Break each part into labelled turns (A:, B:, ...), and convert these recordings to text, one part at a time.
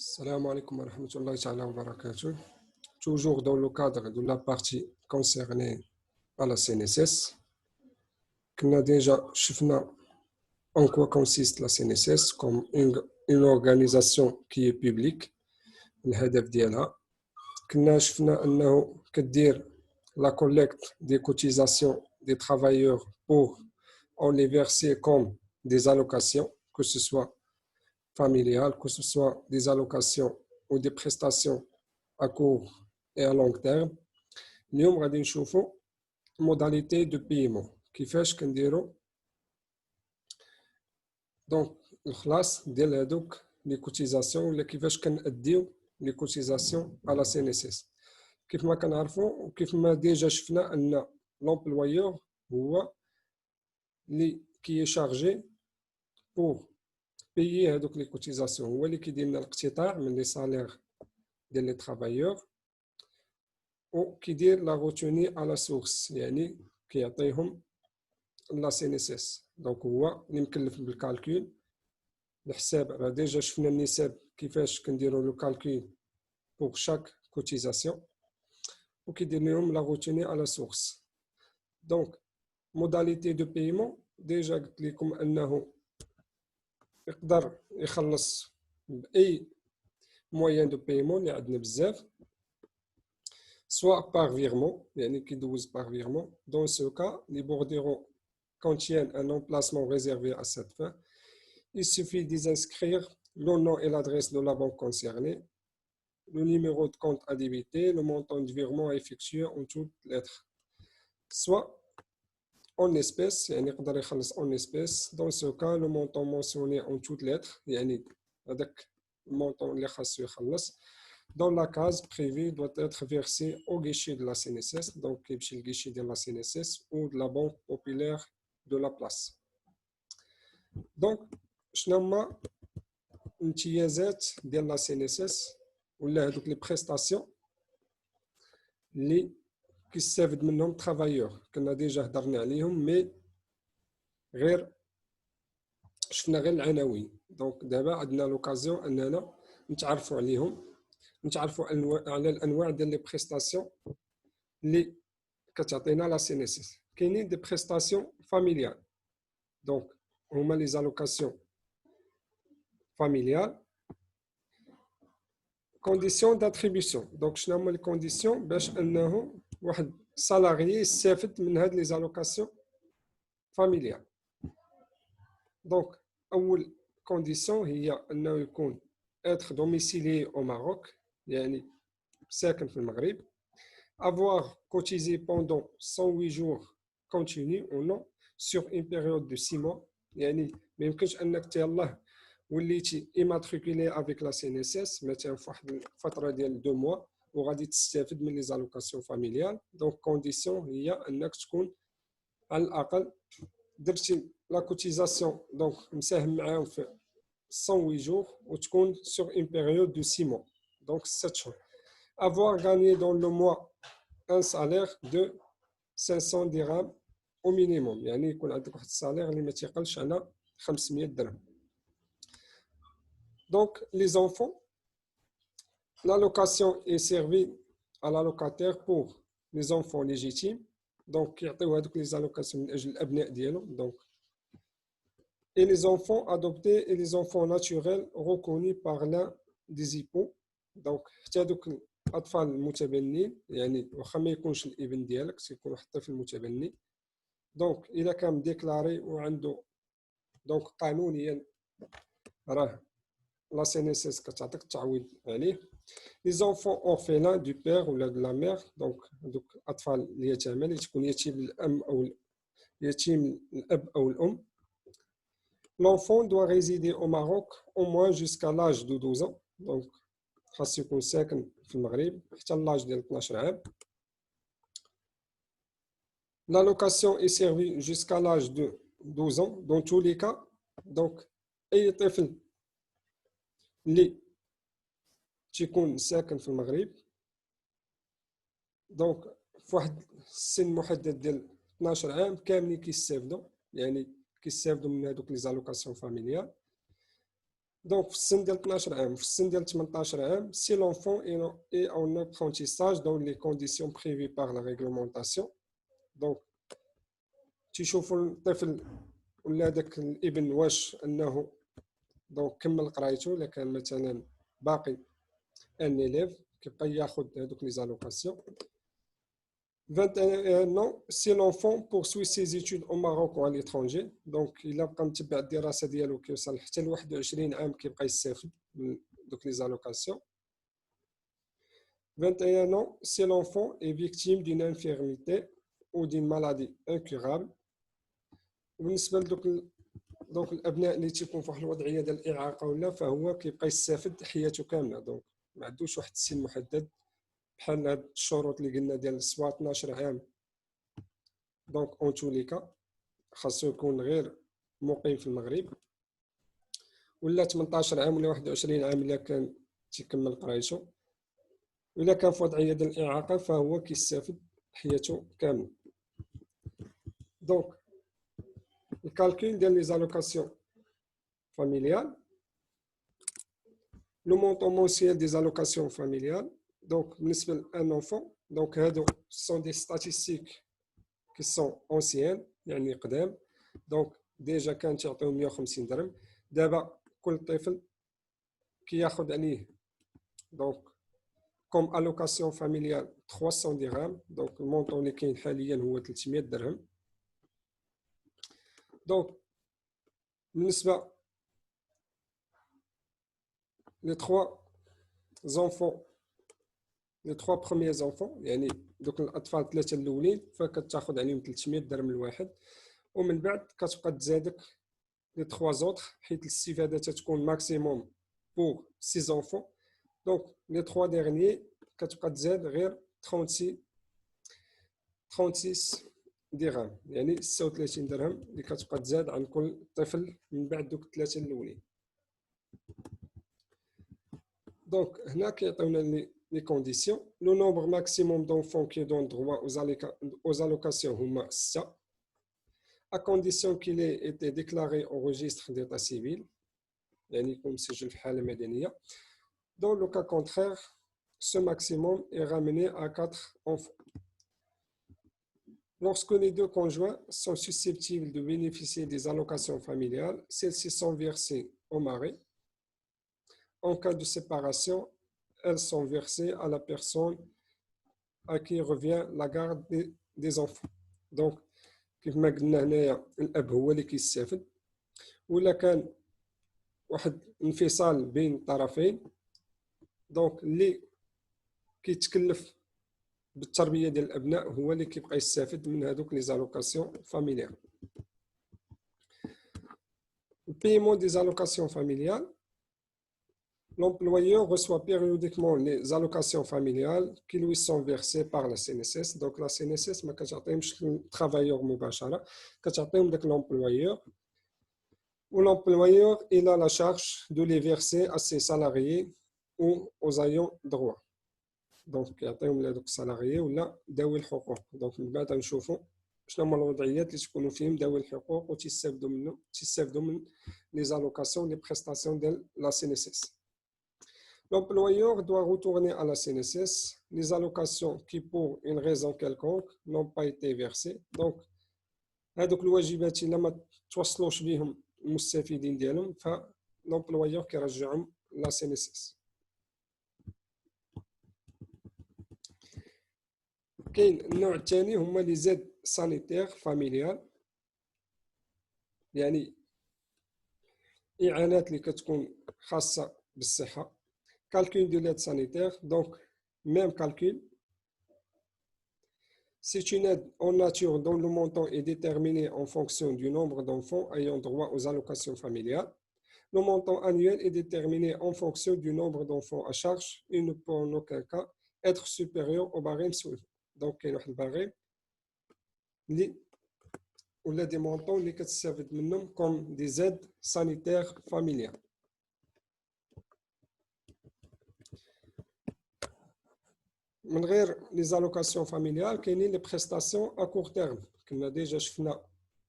A: Salam alaikum wa rahmatullahi ta'ala wa barakatuh. Toujours dans le cadre de la partie concernée à la CNSS, qu'on a déjà vu en quoi consiste la CNSS comme une organisation qui est publique, الهدف ديالها. كنا شفنا أنه كدير la collecte des cotisations des travailleurs pour en les verser comme des allocations, que ce soit familiales, que ce soit des allocations ou des prestations à court et à long terme. اليوم غادي نشوفوا modalité de paiement كيفاش كنديروا دونك الخلاص ديال هذوك لي كوتيزاسيون ولا كيفاش كنأديو لي كوتيزاسيون على سي ان اس اس. كيف ما كنعرفوا وكيف ما ديجا شفنا ان لومبلويور هو اللي كي شارجي بور بيي هذوك لي كوتيزاسيون، هو اللي كيدير لنا الاقتطاع من لي سالير ديال لي ترافايور وكيدير لا روتوني على سورس، يعني كيعطيهم لا سي ان اس اس. دونك هو اللي مكلف بالكالكول الحساب. راه ديجا شفنا النسب كيفاش كنديروا لو كالكول بور شاك كوتيزاسيون وكيدير لهم لا روتوني على سورس. دونك موداليتي دو بايمون ديجا قلت لكم انه يقدر يخلص باي موين دو بايمون اللي عندنا بزاف، soit par virement, يعني كيدوز par virement. Dans ce cas, les bordereaux contiennent un emplacement réservé à cette fin. Il suffit d'y inscrire le nom et l'adresse de la banque concernée, le numéro de compte à débiter, le montant du virement à effectuer en toutes lettres, soit en espèces, يعني يقدر يخلص en espèces. Dans ce cas, le montant mentionné en toutes lettres, يعني هذاك المونطون اللي خاصو يخلص dans la case prévue doit être versé au guichet de la CNSS, donc le guichet de la CNSS ou de la Banque populaire de la place. Donc, شنو هما الامتيازات ديال لا CNSS ولا هذوك لي بريستاسيون اللي كيستافد منهم ترافايور؟ كنا ديجا هضرنا عليهم مي غير شفنا غير العناوين. دونك دابا عندنا لوكازيون اننا نتعرفوا عليهم، نتعرفوا على الانواع ديال لي بريستاسيون اللي كتعطينا لا سي ان اس اس. كاينين دي بريستاسيون فاميليال، دونك هما لي زالوكاسيون فاميليال. كونديسيون داتريبيسيون، دونك شنو هما لي كونديسيون باش انه واحد سالاريي يستافد من هاد لي زالوكاسيون فاميليال؟ دونك اول كونديسيون هي انه يكون être domicilié au Maroc، يعني ساكن في المغرب. avoir cotisé pendant 108 jours continus ou non sur une période de 6 mois، يعني ما يمكنش انك يلاه وليتي immatriculé avec la CNSS مثلا في واحد الفتره ديال 2 mois وغادي تستافد من لي زالوكاسيون فاميليال. دونك كونديسيون هي انك تكون على الاقل درتي لا كوتيزاسيون دونك مساهم معاهم في 108 jours وتكون sur une période de 6 mois، donc 7 jours. Avoir gagné dans le mois un salaire de 500 dirhams au minimum، يعني يكون عندك واحد السالير اللي ما تيقلش على 500 درهم. Donc les enfants, l'allocation est servie à l'allocataire pour les enfants légitimes، donc كيعطيو هذوك لي زالوكاسيون من اجل الابناء ديالهم. donc et les enfants adoptés et les enfants naturels reconnus par l'un des époux. donc حتى دوك الاطفال المتبنين، يعني واخا ما يكونش الابن ديالك تيكون واحد الطفل متبني، دونك الا كان ديكلاري وعنده دونك قانونيا راه لا سي ان اس اس كتعطيك التعويض عليه. لي زونفون اورفيلان دو بير ولا دو لا مير، دونك دوك الاطفال اليتامى اللي تكون يتيم الام او يتيم الاب او الام. L'enfant doit résider au Maroc au moins jusqu'à l'âge de 12 ans، donc خاص يكون ساكن في المغرب حتى l'âge ديال 12 عام. L'allocation est servie jusqu'à l'âge de 12 ans dans tous les cas. donc اي طفل اللي تيكون ساكن في المغرب دونك في واحد السن محدد ديال 12 عام كاملين كيستافدوا، يعني كيستافدوا من هذوك لي زالوكاسيون فاميليال. Donc, في السن ديال 12 عام في السن ديال 18 عام si l'enfant est en apprentissage dans les conditions prévues par la réglementation. Donc تيشوفوا الطفل ولا داك الابن واش انه دونك كمل قرايته الا كان مثلا باقي ان élève كيبقى ياخذ هذوك لي زالوكاسيون. 21 ans si l'enfant poursuit ses études au Maroc ou à l'étranger. Donc il بقى متبع الدراسه ديالو كيوصل حتى ل 21 عام كيبقى يستافد من دوك لي زالوكاسيون. 21 ans si l'enfant est victime d'une infirmité ou d'une maladie incurable. وبالنسبه لدوك دونك الابناء اللي تيكون في واحد الوضعيه ديال الاعاقه ولا فهو كيبقى يستافد حياته كامله. دونك ما عندوش واحد السن محدد بحال هاد الشروط اللي قلنا ديال سوا 12 عام. دونك اون تو لي كا خاصو يكون غير مقيم في المغرب، ولا 18 عام ولا 21 عام الا كان تيكمل قرايته، ولا كان في وضعيه ديال الاعاقه فهو كيستافد حياته كامله. دونك le calcul des allocations familiales, le montant mensuel des allocations familiales. Donc, un enfant, donc, ce sont des statistiques qui sont anciennes, يعني قدام. Donc, déjà كان تعطيهم 150 درهم. دابا كل طفل كياخذ عليه donc comme allocation familiale 300 dirhams. Donc, le montant اللي كاين حاليا هو 300 درهم. Donc, بالنسبة les trois premiers enfants يعني دوك الأطفال الثلاثة الأولين فكتاخد عليهم 300 درهم الواحد، ومن بعد كتبقى تزادك les trois autres حيت الاستفادة تتكون ماكسيموم pour 6 enfants. donc les trois derniers كتبقى تزاد غير 36 درهم يعني 36 درهم اللي كتبقى تزاد عن كل طفل من بعد دوك الثلاثه الاولين. دونك هنا كيعطيونا لي كونديسيون. لو نومبر ماكسيموم دونفون كي دون دروا aux allocations هما 6 à condition qu'il ait été déclaré au registre d'état civil يعني يكون مسجل في حاله مدنيه. dans le cas contraire ce maximum est ramené à 4 enfants. Lorsque les deux conjoints sont susceptibles de bénéficier des allocations familiales, celles-ci sont versées au mari. En cas de séparation, elles sont versées à la personne à qui revient la garde des enfants. Donc, كما قلنا هنايا الأب هو اللي كيستافد، ولا كان واحد انفصال بين الطرفين دونك اللي كيتكلف بالتربيه ديال الابناء هو اللي كيبقى يستافد من هذوك لي زالوكاسيون فاميليال. Le paiement des allocations familiales. L'employeur reçoit périodiquement les allocations familiales qui lui sont versées par la CNSS. Donc la CNSS ما كتعطيهمش الترافايور مباشرة، كتعطيهم داك l'employeur. Ou l'employeur il a la charge de les verser à ses salariés ou aux ayants droit. دونك يعطيهم لهذوك السالاريي ولا ذوي الحقوق. دونك من بعد نشوفوا شنو هما الوضعيات اللي تكونوا فيهم ذوي الحقوق وتستافدوا من لي زالوكاسيون لي بريستاسيون ديال لا CNSS. L'employeur doit retourner à la CNSS les allocations qui pour une raison quelconque n'ont pas été versées. donc هذوك الواجبات الا ما توصلوش بهم المستفيدين ديالهم ف l'employeur كيرجعهم لا CNSS. كاين النوع الثاني هما لي زاد سانيتير فاميليال، يعني اعانات اللي كتكون خاصه بالصحه. calcul de l'aide sanitaire. donc même calcul. C'est une aide en nature dont le montant est déterminé en fonction du nombre d'enfants ayant droit aux allocations familiales. Le montant annuel est déterminé en fonction du nombre d'enfants à charge et ne peut en aucun cas être supérieur au barème soulevé. donc كاين واحد الباريم اللي ولا دي مونطون اللي كتستافد منهم كوم دي زاد سانيتير فاميليال. من غير لي زالوكاسيون فاميليال كاينين لي بريستاسيون ا كور تيرم. كنا ديجا شفنا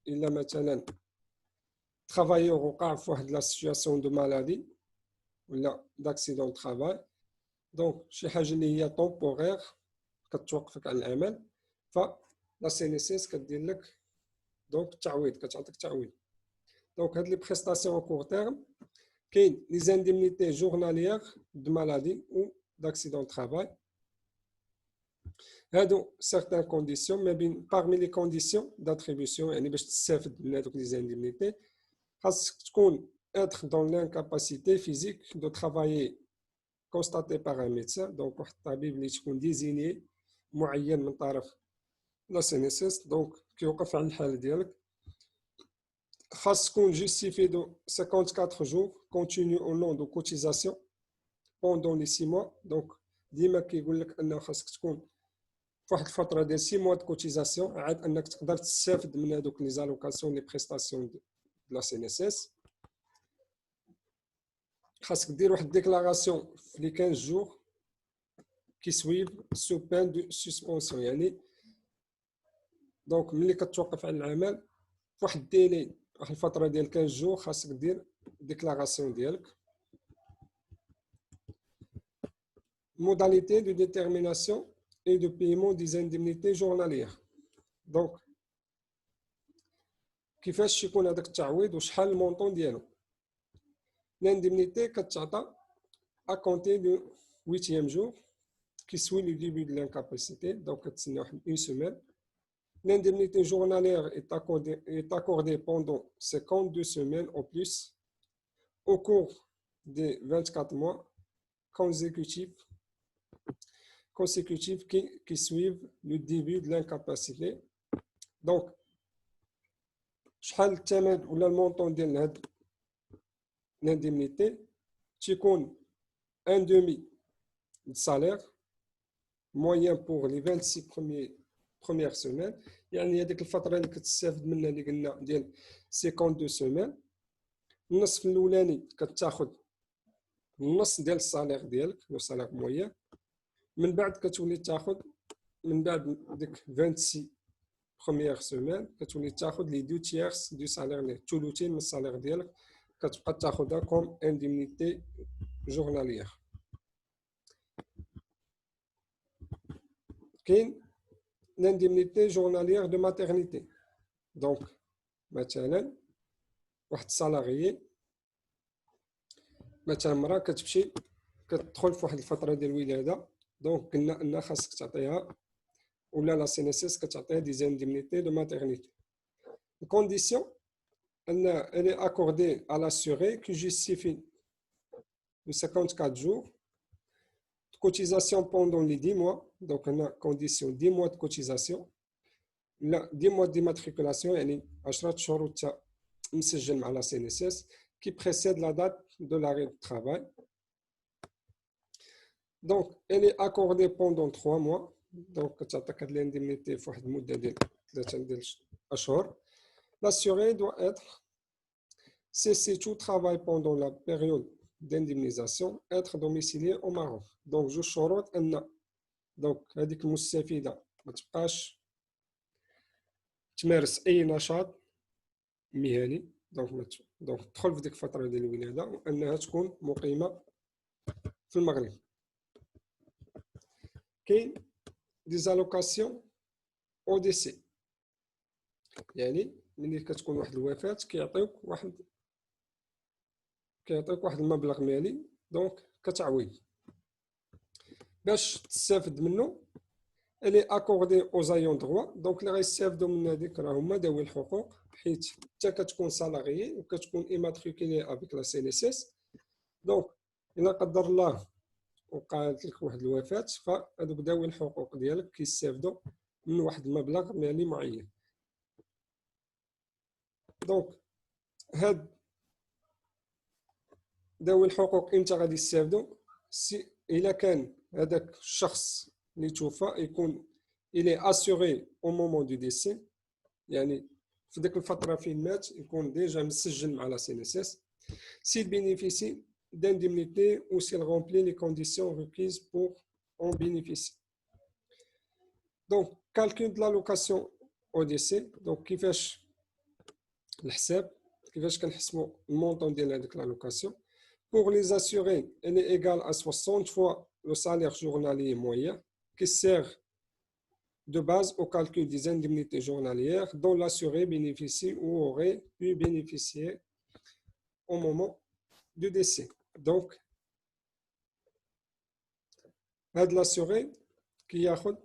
A: الا مثلا ترافايور وقع في واحد لا سيتوياسيون دو مالادي ولا d'accident de travail. دونك شي حاجه اللي هي طومبورير كتوقفك عن العمل، لا سي ان اس اس كدير لك دونك التعويض، كتعطيك تعويض. دونك هاد لي بريستاسيون او كور تيرم كاين لي زانديمنيتي جورناليير دو مالادي او d'accident de travail. هادو certaines conditions ما بين parmi les conditions d'attribution، يعني باش تستافد من هادوك لي زانديمنيتي خاصك تكون être dans l'incapacité physique de travailler constaté par un médecin. Donc واحد الطبيب اللي تكون ديزيني معين من طرف لا سي ان اس اس، دونك كيوقف على الحاله ديالك. خاص تكون justifié de 54 jours continu au nom de cotisation pendant les 6 mois. donc ديما كيقول لك انه خاصك تكون في واحد الفتره ديال 6 mois de cotisation عاد انك تقدر تستافد من هذوك لي زالوكاسيون لي بريستاسيون دو لا سي ان اس اس. خاصك دير واحد ديكلاراسيون في لي 15 جور كي سويف سو بان دو سسبونسيون، يعني دونك ملي كتوقف على العمل في واحد الديلي، واحد الفتره ديال 15 جور خاصك دير ديكلاراسيون ديالك. modalité de détermination et de paiement des indemnités journalières. donc كيفاش يكون هذاك التعويض وشحال المونطون ديالو. l'indemnité كتعطى à compter du 8e jour qui suit le début de l'incapacité, donc كتسنى واحد une semaine. L'indemnité journalière est accordée pendant 52 semaines au plus au cours des 24 mois consécutifs qui suivent le début de l'incapacité. donc شحال الثمن ولا المونطون ديال هاد l'indemnité تيكون un demi de salaire moyen pour les 26 premières semaines، يعني هذيك الفتره اللي كتستافد منها اللي قلنا ديال 52 سيمين. النصف الاولاني كتاخذ النص ديال الصالير ديالك لو صالير موين، من بعد كتولي تاخذ من بعد ديك 26 بروميير سيمين كتولي تاخذ لي 2 تيرس دو صالير، لي ثلثين من الصالير ديالك كتبقى تاخذها كوم انديمنيتي جورناليير. كاين l'indemnité journalière de maternité. donc مثلا واحد السالاريي مثلا مرا كتمشي كتدخل في واحد الفتره ديال الولاده، دونك قلنا ان خاصك تعطيها ولا لا سي ان اس اس كتعطيها دي زانديمنيتي دو ماتيرنيتي. الكونديسيون ان elle est accordée à l'assuré qui justifie de 54 jours de cotisation pendant les 10 mois. donc on a condition 10 mois de cotisation لا 10 mois d'immatriculation، يعني 10 شهور وانت مسجل مع لا سي ان اس اس qui précède la date de l'arrêt de travail. donc elle est accordée pendant 3 mois. donc كتعطيك هاد الانديمنيتي في واحد المده ديال 3 ديال الاشهر. l'assuré doit être cesser tout travail pendant la période d'indemnisation, être domicilié au Maroc. donc جوج شروط ان دونك هذيك المستفيده ما تبقاش تمارس اي نشاط مهني، دونك تدخل في ديك الفتره ديال الولاده وانها تكون مقيمه في المغرب. كاين دي زالوكاسيون او دي سي، يعني ملي كتكون واحد الوفاه كيعطيوك واحد المبلغ مالي دونك كتعويض باش تستافد منه. elle est accordée aux ayants droit. donc اللي غيستافدوا من هذيك راه هما ذوي الحقوق، حيت حتى كتكون سالاريي وكتكون ايماتريكولي افيك لا سي ان اس اس. دونك الا قدر الله وقعت لك واحد الوفاه فهذوك ذوي الحقوق ديالك كيستافدوا من واحد المبلغ مالي معين. دونك هاد ذوي الحقوق امتى غادي يستافدوا؟ الا كان هذاك الشخص اللي توفى يكون الي اسوري او مومون دو ديسي، يعني في ديك الفتره فين مات يكون ديجا مسجل مع لا سي ان اس اس. s'il bénéficie d'indemnité ou s'il remplit les conditions requises pour en bénéficier. donc calcul de l'allocation au décès. donc كيفاش الحساب، كيفاش كنحسبوا المونطون ديال هذيك l'allocation. Pour les assurés, elle est égale à 60 fois le salaire journalier moyen qui sert de base au calcul des indemnités journalières dont l'assuré bénéficie ou aurait pu bénéficier au moment du décès. Donc, هذا l'assuré كياخذ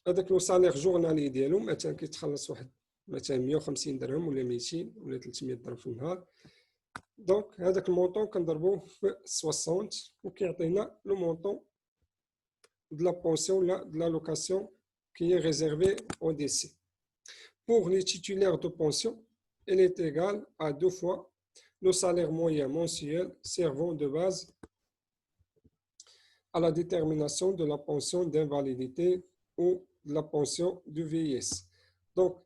A: هذاك لو سالير جورنالي ديالو مثلا كيتخلص واحد مثلا 150 درهم ولا 200 ولا 300 درهم في النهار. دونك هذاك المونطون كنضربوه في 60 وكيعطينا لو مونطون de la pension ou de l'allocation qui est réservée au décès. Pour les titulaires de pension, elle est égale à 2 fois le salaire moyen mensuel servant de base à la détermination de la pension d'invalidité ou de la pension de vieillesse. Donc,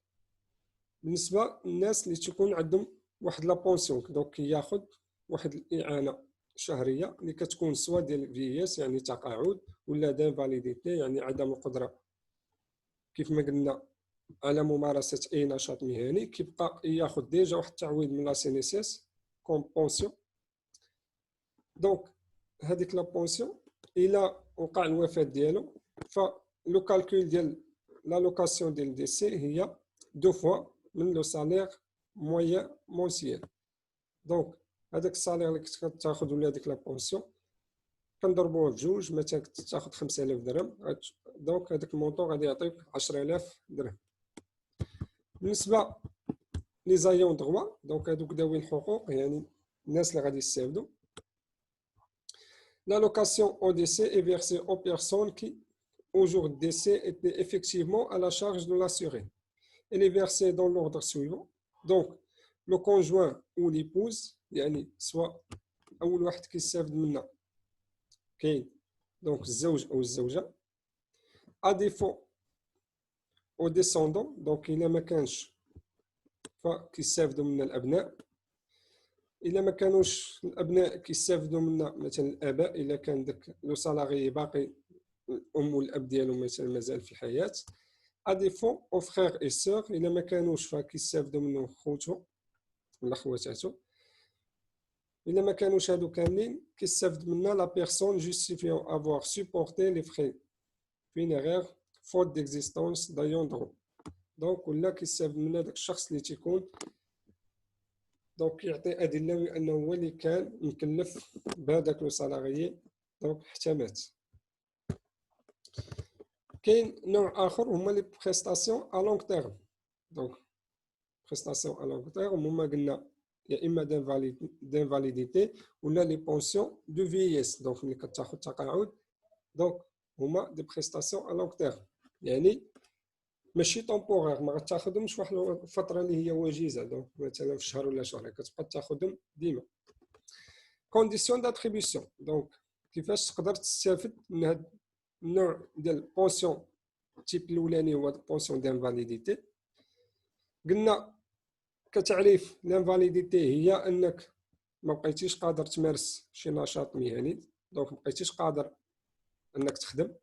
A: بالنسبة للناس اللي تكون عندهم واحد لا بونسيون دونك كياخذ واحد الإعانة شهرية اللي كتكون سوا ديال فييس يعني تقاعد ولا دانفاليديتي يعني عدم القدرة كيف ما قلنا على ممارسة أي نشاط مهني، كيبقى ياخذ ديجا واحد التعويض من لا سينيسيس كوم بونسيون. دونك هذيك لا بونسيون إلا وقع الوفاة ديالو فلو كالكول ديال لا لوكاسيون ديال ديسي هي 2 فوا من لو سالير مويان مونسيال. دونك هذاك السالير اللي كنت كتاخذ ولا هذيك لا بونسيون كنضربوه بجوج، مثلا كنت تاخذ 5000 درهم دونك هذاك المونطون غادي يعطيك 10000 درهم. بالنسبه لي زايون دغوا دونك هذوك ذوي الحقوق يعني الناس اللي غادي يستافدوا. L'allocation au décès est versée aux personnes qui, au jour de décès, étaient effectivement à la charge de l'assuré. Elle est versée dans l'ordre suivant. Donc, le conjoint ou l'épouse, يعني soit أول واحد كيستافد منها كاين دونك الزوج أو الزوجة. À défaut aux descendants, donc إلا ما كانش فكيستافدوا من الأبناء. إلا ما كانوش الأبناء كيستافدوا منا مثلا الآباء إلا كان داك لو سالاري باقي الأم والأب ديالو مثلا مازال في الحياة. أديفو أو فخيغ إي سور إلا ما كانوش فكيستافدوا منه خوتو ولا خواتاتو. إلا ما كانوش هادو كاملين كيستافد منا لا بيرسون جوستيفيون أفوار سوبورتي لي فخي فينيغير فوت ديكزيستونس دايون درو. دونك ولا كيستافد منا داك الشخص اللي تيكون دونك يعطي أدلة بأنه هو اللي كان مكلف بهذاك لو سالاريي دونك حتى مات. كاين نوع آخر هما لي بريستاسيون أ لونغ تيرم. دونك بريستاسيون أ لونغ تيرم هما قلنا يا إما دانفاليديتي ولا لي بونسيون دو فييس. دونك ملي كتاخد تقاعد دونك هما دي بريستاسيون أ لونغ تيرم يعني ماشي طومبورير، ما غتاخذهمش واحد الفتره اللي هي وجيزه دونك مثلا في شهر ولا شهرين، كتبقى تاخذهم ديما. كونديسيون داتريبيسيون دونك كيفاش تقدر تستافد من هذا النوع ديال البونسيون. التيب الاولاني هو بونسيون دانفاليديتي. قلنا كتعريف لانفاليديتي هي انك ما بقيتيش قادر تمارس شي نشاط مهني، دونك ما بقيتيش قادر انك تخدم،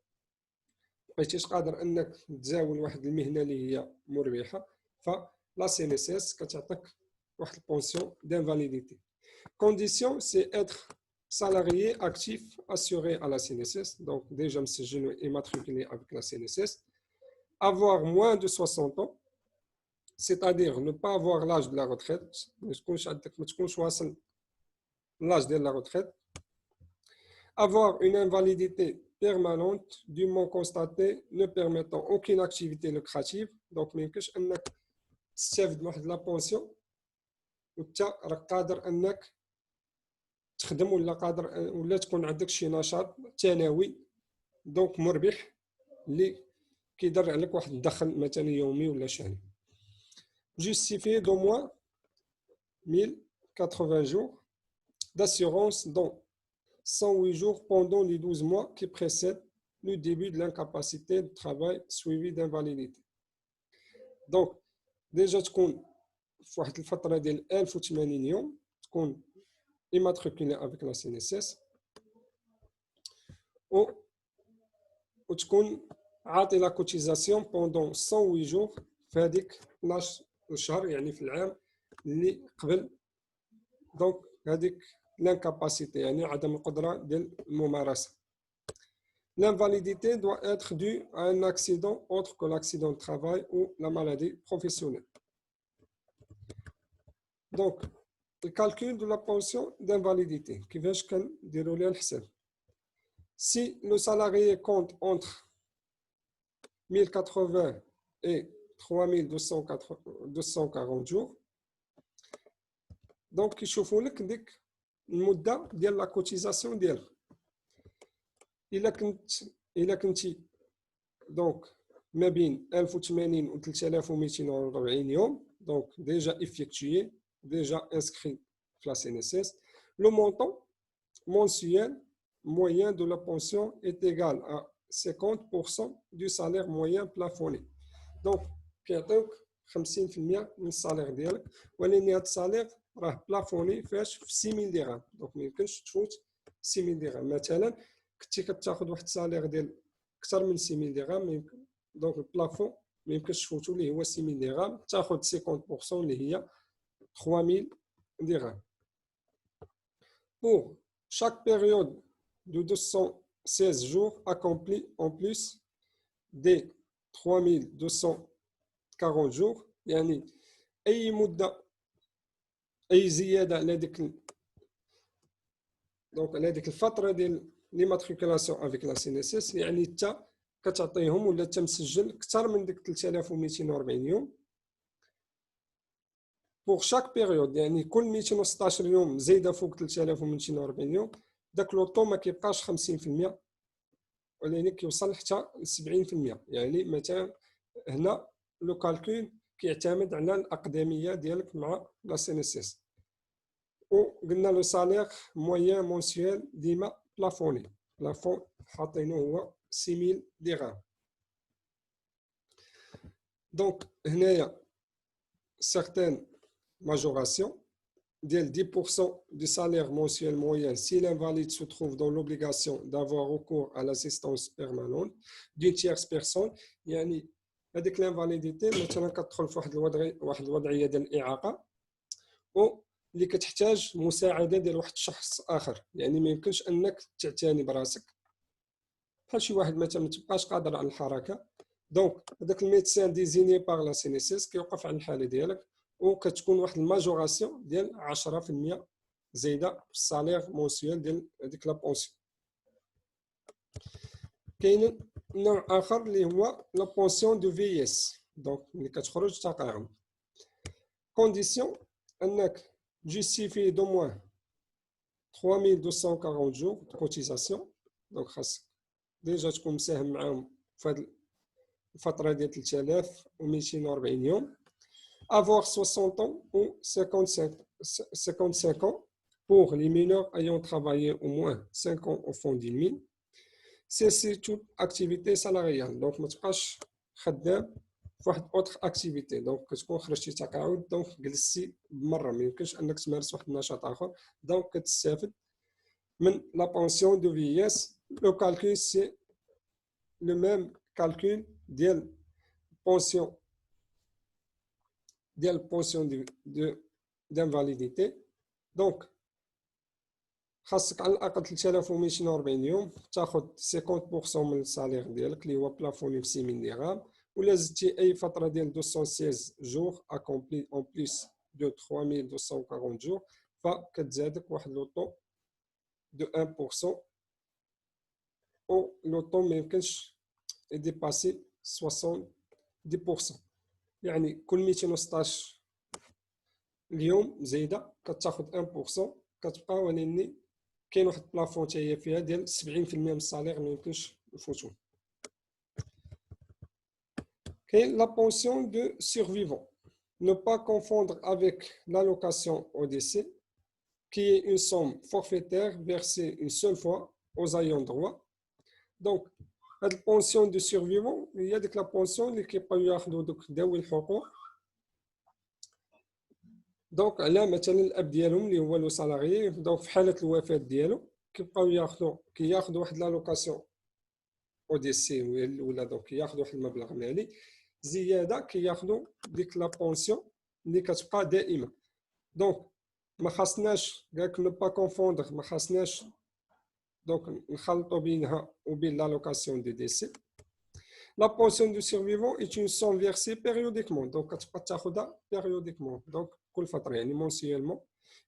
A: مبقيتيش قادر انك تزاول واحد المهنه اللي هي مربحه، فلا سينيسيس كتعطيك واحد البونسيون دانفاليديتي. كونديسيون سي اتر salarié actif assuré à la CNSS, donc déjà مسجل immatriculé avec la CNSS, avoir moins de 60 ans, c'est-à-dire ne pas avoir l'âge de la retraite, ما تكونش واصل l'âge de la retraite, avoir une invalidité permanente dûment constatée ne permettant aucune activité lucrative. Donc ما يمكنش انك تستافد من واحد لا بونسيون وانت راك قادر انك تخدم ولا قادر ولا تكون عندك شي نشاط ثانوي دونك مربح اللي كيدر عليك واحد الدخل مثلا يومي ولا شهري. justifié d'au moins 1080 jours d'assurance dont 108 jours pendant les 12 mois qui précèdent le début de l'incapacité de travail suivi d'invalidité. Donc déjà تكون في واحد الفترة ديال 1080 يوم تكون immatriculé avec la CNSS وتكون عاطي لا كوتيزاسيون pendant 108 jours في هذيك 12 شهر يعني في العام اللي قبل. دونك هذيك l'incapacité يعني عدم القدرة ديال الممارسة. L'invalidité doit être due à un accident autre que l'accident de travail ou la maladie professionnelle. Donc, le calcul de la pension d'invalidité, كيفاش كنديروا ليها الحساب. Si le salarié compte entre 1080 et 3240 jours, donc كيشوفوا لك ديك المدة ديال لا كوتيزاسيون ديالك. إلا كنتي دونك ما بين 1080 و 3240 يوم، donc déjà effectué, déjà inscrit à la CNSS, le montant mensuel moyen de la pension est égal à 50% du salaire moyen plafonné. Donc كيعطيوك 50% من الصالير ديالك، ولكن هذا الصالير راه بلافوني فاش في 6000 درهم، دونك ما يمكنش تفوت 6000 درهم. مثلا كنتي كتاخذ واحد الصالير ديال اكثر من 6000 درهم، يمكن دونك البلافون ما يمكنش تفوتو اللي هو 6000 درهم، تاخذ 50% اللي هي 3000 dirhams. Pour chaque période de 216 jours accomplis en plus des 3240 jours، يعني أي مدة أي زيادة على ديك دونك على ديك الفترة ديال ليماتريكولاسيون افيك لا CNSS، يعني حتى كتعطيهم ولا حتى مسجل أكثر من ديك 3240 يوم. pour chaque période، يعني كل 216 يوم زايده فوق 3240 يوم، داك لوطو ما كيبقاش 50%، ولكن كيوصل حتى ل 70%. يعني مثلا هنا لو كالكول كيعتمد على الاقدميه ديالك مع لا CNSS. وقلنا لو سالير موين مونسيال ديما بلافوني، بلافون حاطينه هو 6000 درهم. دونك هنايا certaines majoration de 10% du salaire mensuel moyen si l'invalide se trouve dans l'obligation d'avoir recours à l'assistance permanente d'une tierce personne. يعني هذيك الانفاليديتي مثلا كتدخل في واحد الوضعيه ديال الاعاقه واللي كتحتاج مساعده ديال واحد الشخص اخر، يعني ما يمكنش انك تعتني براسك، بحال شي واحد مثلا ما تبقاش قادر على الحركه. دونك هذاك الميدسان ديزيني باغ لا CNSS كيوقف على الحاله ديالك، وكتكون واحد الماجوراسيون ديال 10% زايده في الصالير مونسيال ديال هذيك لا بونسيون. كاين نوع اخر اللي هو لا بونسيون دو فييس، دونك ملي كتخرج تقاعد كونديسيون انك جوستيفي دو موان 3240 جور دو كوتيزاسيون، دونك خاصك ديجا تكون مساهم معاهم في هذه الفتره ديال 3240 يوم. Avoir 60 ans ou 55 ans pour les mineurs ayant travaillé au moins 5 ans au fond d'une mine. C'est toute activité salariale. Donc, ما تبقاش خدام في واحد اوتر اكتيفيتي، دونك كتكون خرجتي تقاعد، دونك جلستي بمره، ما يمكنش انك تمارس واحد النشاط اخر، دونك كتستافد من لا بونسيون دو فييس. لو كالكول سي لو ميم كالكول ديال بونسيون ديال بونسيون d'invalidité. دونك خاصك على الاقل 3240 يوم تاخذ 50% من الصالير ديالك اللي هو بلافوني في 6000 درهم، ولا زدتي اي فتره ديال 216 جور اكومبلي اون بليس دو 3240 جور، فكتزادك واحد لوطو دو 1%، او لوطو ما يمكنش يديباسي 70%. يعني كل 216 اليوم زايده كتاخذ 1%، كتبقى ولكن كاين واحد البلافون حتى هي فيها ديال 70% من الصالير ما يمكنش نفوتو. كاين لا بونسيون دو سيرفيفون، ne pas confondre avec l'allocation au décès qui est une somme forfaitaire versée une seule fois aux ayants droit. donc هاد البونسيون دو سيرفيفون هي ديك لا بونسيون اللي كيبقاو ياخذوا دوك ذوي الحقوق، دونك على مثلا الاب ديالهم اللي هو لو سالاريي، دونك في حاله الوفاه ديالو كيبقاو كياخذوا واحد لالوكاسيون او دي سي، ولا دونك كياخذوا واحد المبلغ مالي زياده، كياخذوا ديك لا بونسيون اللي كتبقى دائمه. دونك ما خاصناش كاع ne pas confondre ما خاصناش donc نخلطوا بينها وبين l'allocation du décès. La pension du survivant est une somme versée périodiquement donc كتبقى تاخذها périodiquement donc كل فتره يعني mensuellement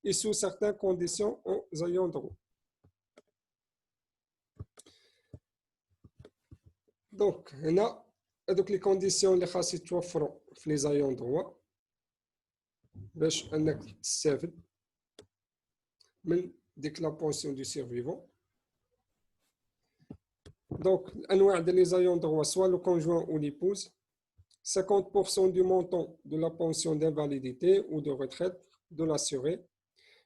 A: et sous certaines conditions aux ayants droit. Donc هنا هذوك لي كونديسيون اللي خاص يتوفروا في لي زايون دروا باش انك تستافد من ديك لا بونسيون دو سيرفيفون. دونك الانواع ديال لي زايون دروا سوا لو كونجوان ou l'épouse, 50% du montant de la pension d'invalidité ou de retraite de l'assuré.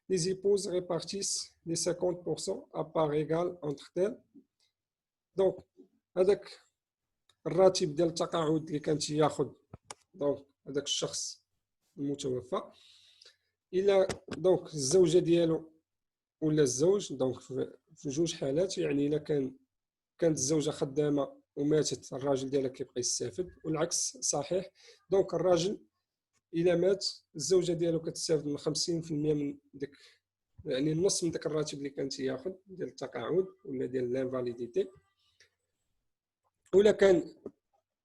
A: Les épouses répartissent les 50% à part égale entre elles. Donc هذاك الراتب ديال التقاعد اللي كان تياخذ دونك هذاك الشخص المتوفى الى دونك الزوجه ديالو ولا الزوج دونك في جوج حالات يعني الا كانت الزوجه خدامه وماتت الراجل ديالها كيبقى يستافد والعكس صحيح. دونك الراجل الا مات الزوجه ديالو كتستافد من 50% من ديك يعني النص من داك الراتب اللي كان تياخذ ديال التقاعد ولا ديال لانفاليديتي. ولا كان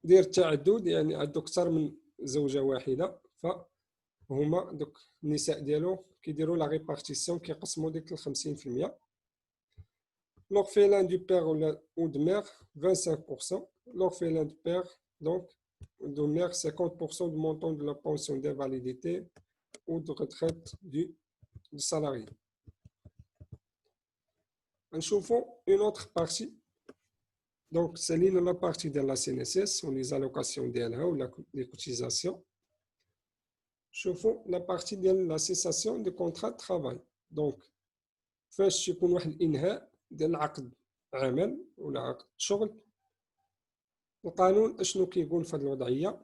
A: دير تعدد يعني عنده اكثر من زوجه واحده فهما دوك النساء ديالو كيديروا لا ريبارتيسيون كيقسموا ديك ال 50%. l'orphelin du père ou de mère 25%, l'orphelin du père donc de mère 50% du montant de la pension d'invalidité ou de retraite du salarié. نشوفوا une autre partie. Donc, c'est la partie de la CNSS, ou les allocations d'ELA ou les cotisations. شوفوا la partie de la cessation du contrat de travail. Donc, فاش يكون واحد الإنهاء ديال عقد عمل ولا عقد شغل. القانون اشنو كيقول في هذه الوضعية؟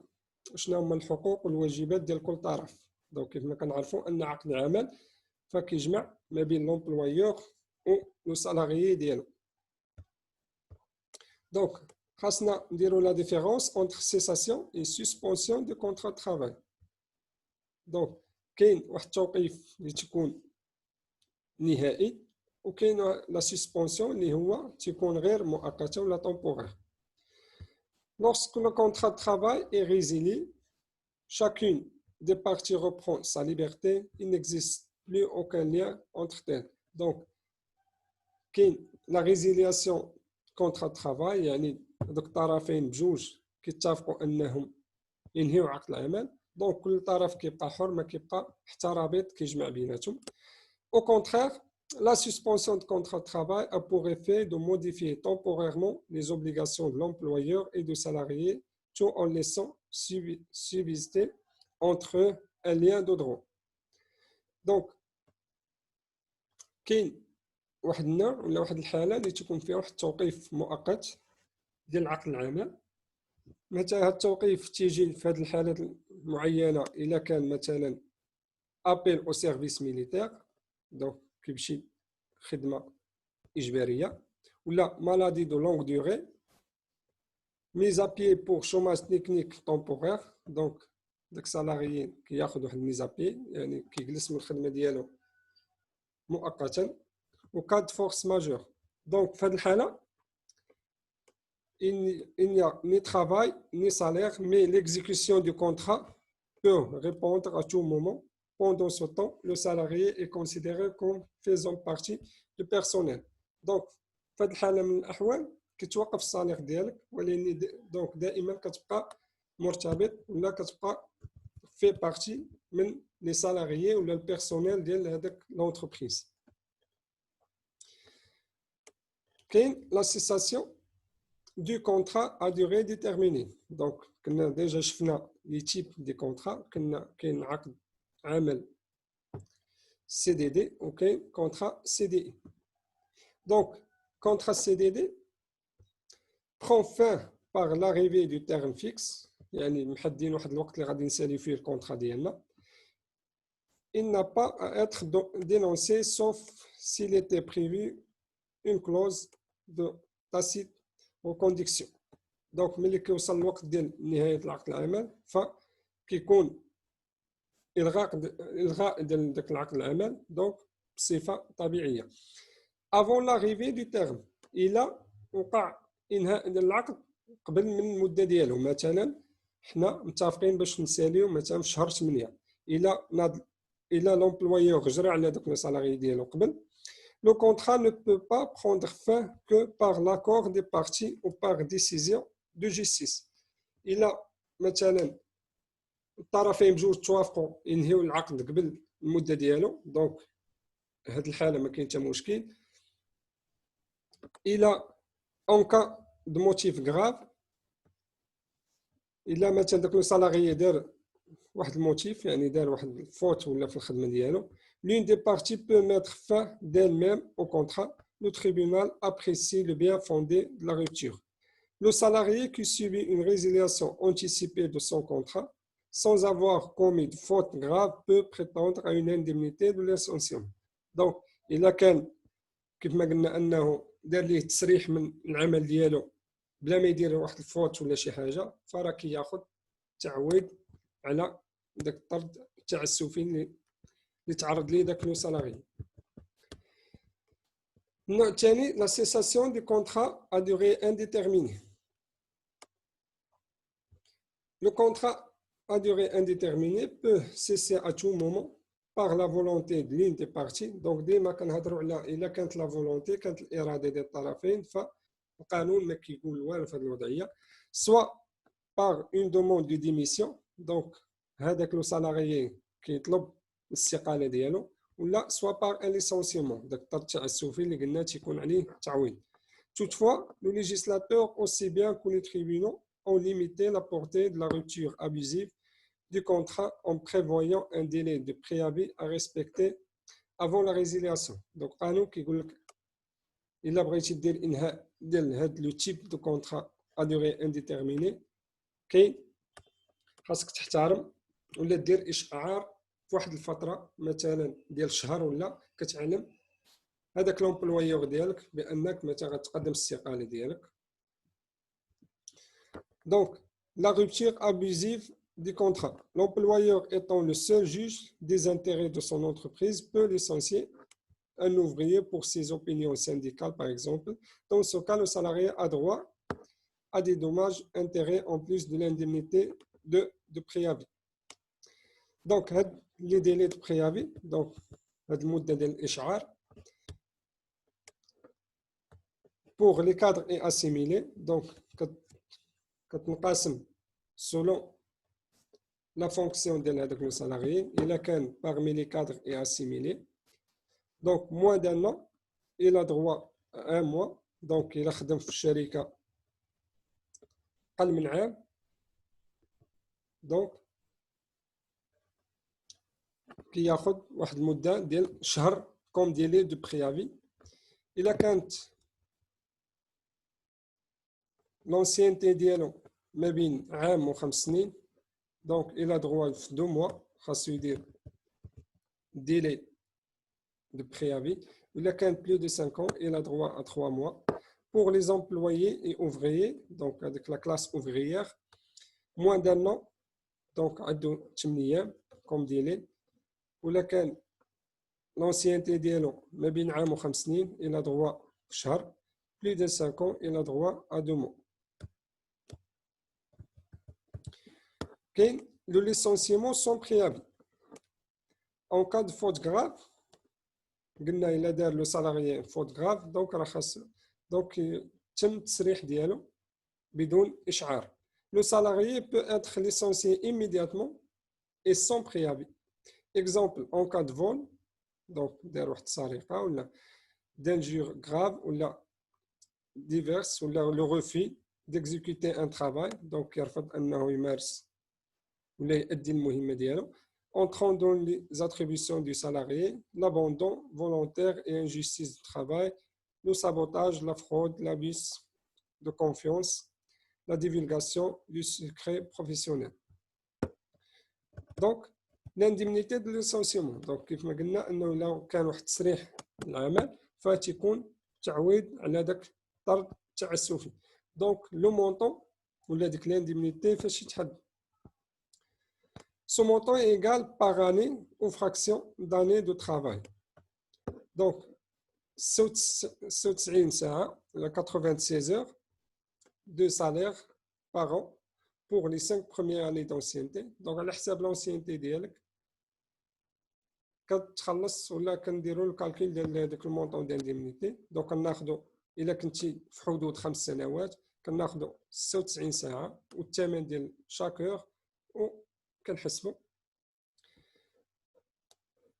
A: شنو هما الحقوق والواجبات ديال كل طرف. دونك كيف ما كنعرفوا أن عقد العمل فكيجمع ما بين لومبلويور و لو سالاريي ديالو. Donc, خاصنا نديرو la différence entre cessation et suspension du contrat de travail. Donc, كاين واحد التوقيف اللي تكون نهائي وكاين la suspension اللي هو تكون غير مؤقتة ولا temporaire. Lorsque le contrat de travail est résilié, chacune des parties reprend sa liberté, il n'existe plus aucun lien entre elles. Donc, كاين la résiliation contrat de travail يعني هذوك الطرفين بجوج كيتفقوا انهم ينهيو عقد العمل. دونك كل طرف كيبقى حر ما كيبقى حتى رابط كيجمع بيناتهم. Au contraire, la suspension de contrat de travail a pour effet de modifier temporairement les obligations de l'employeur et du salarié tout en laissant subsister entre eux un lien de droit. Donc كاين واحد النوع ولا واحد الحاله اللي تكون فيها واحد التوقيف مؤقت ديال عقد العمل. مثلا هذا التوقيف تيجي في هذه الحالات المعينه الا كان مثلا ابيل او سيرفيس ميليتير دونك كيمشي خدمه اجباريه ولا مالادي دو لونغ دوري ميز ابي بور شوماج تكنيك طومبورير. دونك داك السالاريين كياخذ واحد الميز ابي يعني كيجلس من الخدمه ديالو مؤقتا و cas de force majeure. Donc, في هذه الحالة il n'y a ni travail ni salaire, mais l'exécution du contrat peut répondre à tout moment. Pendant ce temps, le salarié est considéré comme faisant partie du personnel. Donc, في هذه الحالة من الأحوال كتوقف الصالير ديالك ولكن دونك دائما كتبقى مرتبط ولا كتبقى في بارتي من لي سالاريي ولا البيرسونيل ديال هذاك لونتربريز. كاين la cessation du contrat à durée déterminée. Donc كنا ديجا شفنا لي تيب دي كونطرا. كاين عقد عمل CDD وكاين contrat CDI. Donc contrat CDD prend fin par l'arrivée du terme fixe يعني محددين واحد الوقت اللي غادي نساليو فيه الكونطرا ديالنا. Il n'a pas à être dénoncé sauf s'il était prévu une clause de tacite reconduction. دونك ملي كيوصل الوقت ديال نهايه العقد العمل فكيكون الغاء ديال داك العقد العمل دونك بصفه طبيعيه. افون لاريفي دو تيرم، الى وقع انهاء ديال العقد قبل من المده ديالو، مثلا حنا متفقين باش نساليو مثلا في شهر 8، الى لومبلويور جرى على داك لو سالاري ديالو قبل، le contrat ne peut pas prendre fin que par l'accord des parties ou par décision de justice. الى مثلا الطرفين بجوج توافقوا ينهيو العقد قبل المده ديالو، دونك هاد الحاله ما كاين حتى مشكل. الى اون كا دو موتيف غراف، الى مثلا داك لو سالاري دار واحد الموتيف، يعني دار واحد الفوت ولا في الخدمه ديالو، l'une des parties peut mettre fin d'elle-même au contrat. Le tribunal apprécie le bien fondé de la rupture. Le salarié qui subit une résiliation anticipée de son contrat sans avoir commis de faute grave peut prétendre à une indemnité de licenciement. Donc, إلا كان كيف ما قلنا أنه دار ليه تسريح من العمل ديالو بلا ما يدير واحد الفوت ولا شي حاجة، فراه كياخذ تعويض على داك الطرد التعسفي اللي تعرض ليه داك لو سالاري. النوع الثاني لا سيساسيون دي كونترا ا دوري انديتيرميني. Le contrat à durée indéterminée peut cesser à tout moment par la volonté de l'une des parties. Donc ديما كنهضروا على الا كانت لا فولونتي، كانت الاراده ديال الطرفين، فالقانون ما كيقول والو في هذه الوضعيه. soit par une demande de démission، donc هذاك لو سالاريي كيطلب الاستقاله ديالو، ولا soit par un licenciement، داك الطرد التعسفي اللي قلنا تيكون عليه تعويض. Toutefois, le législateur aussi bien que les tribunaux ont limité la portée de la rupture abusive du contrat en prévoyant un délai de préavis à respecter avant la résiliation. Donc, قانون كيقول لك إلا بغيتي دير إنهاء ديال هاد لو تيب دو كونترا à durée indéterminée، كاين خاصك تحترم ولا دير إشعار في واحد الفترة مثلا ديال شهر، ولا كتعلم هذاك لومبلويور ديالك بانك متى غتقدم الاستقاله ديالك. Donc, la rupture abusive du contrat. L'employeur étant le seul juge des intérêts de son entreprise peut licencier un ouvrier pour ses opinions syndicales, par exemple. Dans ce cas, le salarié a droit à des dommages intérêts en plus de l'indemnité de préavis. Donc, les délais de préavis, donc هاد المده ديال الاشعار pour les cadres et assimilés، donc كتنقسم selon la fonction de هذاك le salarié. Il a كان parmi les cadres et assimilés، donc moins d'un an il a droit à un mois. donc il خدم في الشركه قل من عام، donc كياخذ واحد المده ديال شهر comme délai de préavis. إلا كانت l'ancienneté ديالو ما بين عام و5 سنين، donc il a droit في 2 mois، خاصو يدير délai de préavis. إلا كانت plus de 5 ans il a droit à 3 mois. Pour les employés et ouvriers، donc avec la classe ouvrière، moins d'un an، donc عندو 8 أيام comme délai. ولا كان l'ancienneté ديالو ما بين عام و5 سنين il a droit في شهر. plus de 5 ans il a droit à 2 mois. Le licenciement sans préavis. En cas de faute grave، قلنا إلا دار لو سالاريي faute grave، donc راه خاص donc تم التسريح ديالو بدون إشعار. Le salarié peut être licencié immédiatement et sans préavis. Exemple en cas de vol، donc دار واحد السرقة ولا d'injure grave ولا diverse ولا le refus d'exécuter un travail، donc يرفض أنه يمارس ولا يؤدي المهمة ديالو. Entrant dans les attributions du salarié، l'abandon volontaire et injustice du travail، le sabotage، la fraude، l'abus de confiance، la divulgation du secret professionnel. Donc, l'indemnité de licenciement، donc كيف ما قلنا انه لو كان واحد التسريح العمل فتكون تعويض على داك الطرد التعسفي. donc لو مونطون ولا ديك لانديمنيتي فاش يتحدد Ce montant est égal par année aux fractions d'années de travail. Donc, 96 ساعة, 96 heures de salaire par an pour les 5 premières années d'ancienneté. Donc, على حساب l'ancienneté ديالك كتخلص ولا كنديروا الكالكول ديال هذاك المونطون دينديمنيتي. دونك كناخذوا الا كنتي في حدود 5 سنوات كناخذوا 96 ساعه والثمن ديال شاك اور وكنحسبوا،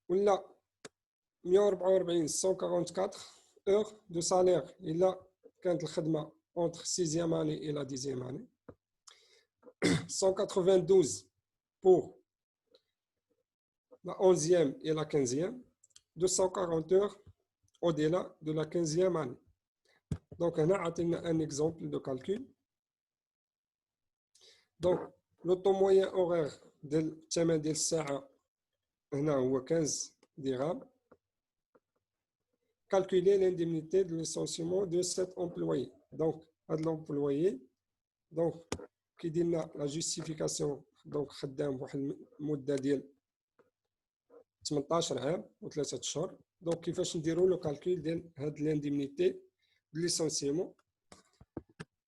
A: ولا 144 144 heures de salaire الا كانت الخدمه entre 6e année et la 10e année. 192 pour la 11e et la 15e, 240 heures au-delà de la 15e année. Donc, on a un exemple de calcul. Donc, le taux moyen horaire de الثمن ديال الساعة هنا هو 15 dirhams. Calculer l'indemnité de licenciement de cet employé. Donc, هذا l'employé, donc كيدير لنا la justification. Donc, خدام واحد المدة ديال 18 عام و3 اشهر. دونك كيفاش نديروا لو كالكول ديال هاد لانديمنيتي دو ليسونسيمون.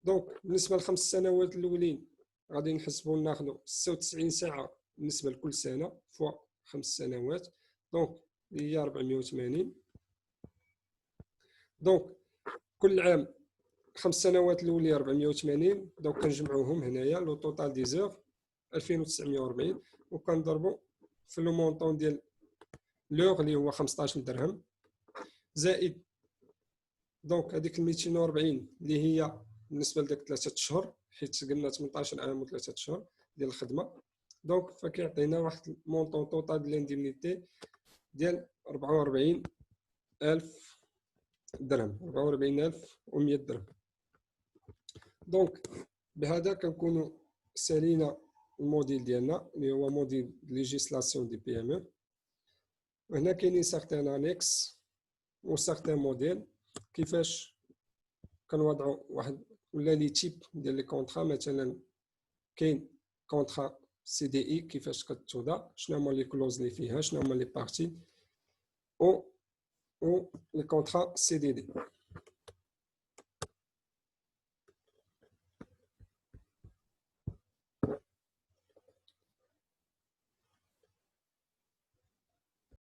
A: دونك بالنسبه للخمس سنوات الاولين غادي نحسبوا ناخذوا 96 ساعه بالنسبه لكل سنه فوا 5 سنوات، دونك هي 480. دونك كل عام 5 سنوات الاولين 480. دونك كنجمعوهم هنايا لو توتال دي زور 2940 وكنضربوا في لو مونطون ديال لوغ اللي هو 15 درهم زائد دونك هذيك 240 اللي هي بالنسبه لداك 3 اشهر، حيت قلنا 18 عام و3 اشهر ديال الخدمه. دونك فكيعطينا واحد المونطون توتال ديال الانديمنيتي ديال 44000 درهم، 44100 درهم. دونك بهذا كنكونوا سالينا الموديل ديالنا اللي هو موديل ليجيسلاسيون دي بي ام او. وهنا كاينين سارتان انيكس و سارتان موديل كيفاش كنوضعوا واحد ولا لي تيب ديال لي كونطرا. مثلا كاين كونطرا سي دي اي كيفاش كتوضع، شنو هما لي كلوز اللي فيها، شنو هما لي بارتي، و لي كونطرا سي دي دي.